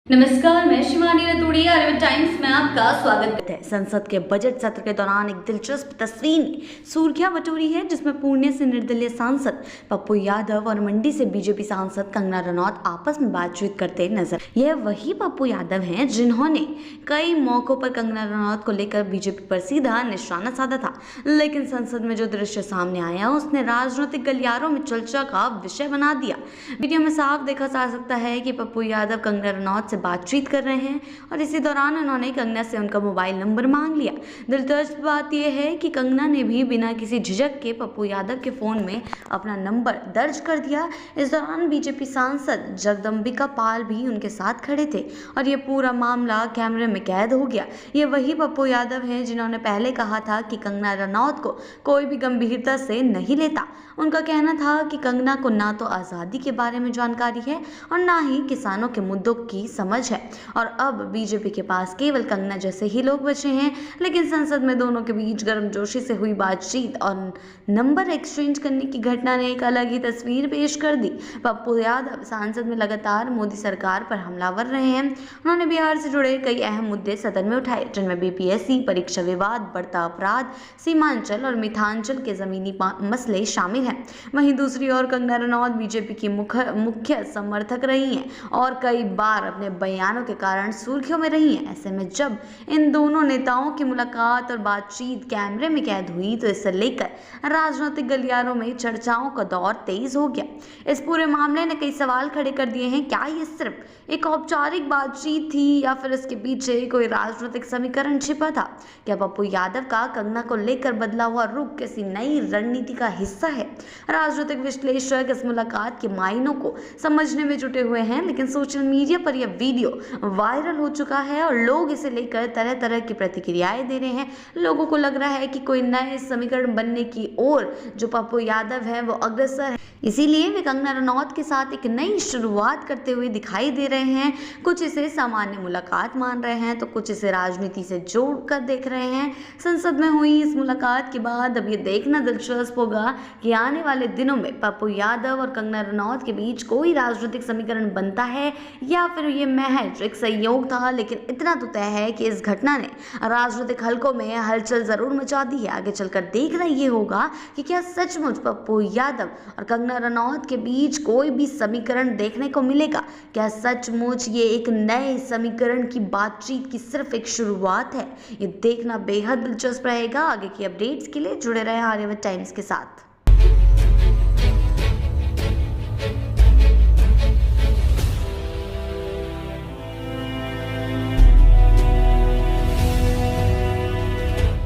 नमस्कार, मैं शिवानी रतूड़ी आर्यभट्ट टाइम्स में आपका स्वागत है। संसद के बजट सत्र के दौरान एक दिलचस्प तस्वीर सुर्खियां बटोरी है, जिसमें पुणे से निर्दलीय सांसद पप्पू यादव और मंडी से बीजेपी सांसद कंगना रनौत आपस में बातचीत करते नजर। यह वही पप्पू यादव हैं जिन्होंने कई मौकों पर कंगना रनौत को लेकर बीजेपी पर सीधा निशाना साधा था, लेकिन संसद में जो दृश्य सामने आया उसने राजनीतिक गलियारों में चर्चा का विषय बना दिया। वीडियो में साफ देखा जा सकता है कि पप्पू यादव कंगना रनौत बातचीत कर रहे हैं और इसी दौरान उन्होंने कंगना से उनका मोबाइल नंबर मांग लिया। दिलचस्प बात यह है कि कंगना ने भी बिना किसी झिझक के पप्पू यादव के फोन में अपना नंबर दर्ज कर दिया। इस दौरान बीजेपी सांसद जगदम्बिका पाल भी उनके साथ खड़े थे और यह पूरा मामला कैमरे में कैद हो गया। ये वही पप्पू यादव हैं जिन्होंने पहले कहा था कि कंगना रनौत को कोई भी गंभीरता से नहीं लेता। उनका कहना था कि कंगना को ना तो आज़ादी के बारे में जानकारी है और ना ही किसानों के मुद्दों की समझ है, और अब बीजेपी के पास केवल कंगना जैसे ही लोग बचे हैं। लेकिन संसद में दोनों के बीच गर्मजोशी से हुई बातचीत और नंबर एक्सचेंज करने की घटना ने एक अलग ही तस्वीर पेश कर दी। पप्पू यादव सांसद में लगातार मोदी सरकार पर हमलावर रहे हैं। उन्होंने बिहार से जुड़े कई अहम मुद्दे सदन में उठाए, जिनमें बीपीएससी, परीक्षा विवाद, बढ़ता अपराध, सीमांचल और मिथांचल के जमीनी मसले शामिल हैं। वहीं दूसरी ओर कंगना रनौत बीजेपी की मुख्य समर्थक रही हैं और कई बार अपने बयानों के कारण सुर्खियों में रही हैं। ऐसे में जब इन दोनों नेताओं की मुलाकात और बातचीत कैमरे में कैद हुई तो इसे लेकर राजनीतिक गलियारों में चर्चाओं का दौर तेज हो गया। इस पूरे मामले ने कई सवाल खड़े कर दिए हैं। क्या ये सिर्फ एक औपचारिक बातचीत थी या फिर इसके पीछे कोई राजनीतिक समीकरण छिपा था? क्या पप्पू यादव का कंगना को लेकर बदला हुआ रुख किसी नई रणनीति का हिस्सा है? राजनीतिक विश्लेषक इस मुलाकात के मायनों को समझने में जुटे हुए हैं, लेकिन सोशल मीडिया पर यह वीडियो वायरल हो चुका है और लोग इसे लेकर तरह तरह की प्रतिक्रियाएं दे रहे हैं। लोगों को लग रहा है कि कोई नए समीकरण बनने की ओर जो पप्पू यादव है वो अग्रसर है, इसीलिए वे कंगना रनौत के साथ एक नई शुरुआत करते हुए दिखाई दे रहे हैं। कुछ इसे सामान्य मुलाकात मान रहे हैं तो कुछ इसे राजनीति से जोड़कर देख रहे हैं। संसद में हुई इस मुलाकात के बाद अब ये देखना दिलचस्प होगा कि आने वाले दिनों में पप्पू यादव और कंगना रनौत के बीच कोई राजनीतिक समीकरण बनता है या फिर ये महज एक सहयोग था। लेकिन इतना तो तय है कि इस घटना ने राजनीतिक हलकों में हलचल जरूर मचा दी है। आगे चलकर देखना ये होगा कि क्या सचमुच पप्पू यादव और कंगना रनौत के बीच कोई भी समीकरण देखने को मिलेगा। क्या सचमुच ये एक नए समीकरण की बातचीत की सिर्फ एक शुरुआत है? ये देखना बेहद दिलचस्प रहेगा। आगे की अपडेट्स के लिए जुड़े रहे आर्यभट्ट टाइम्स के साथ।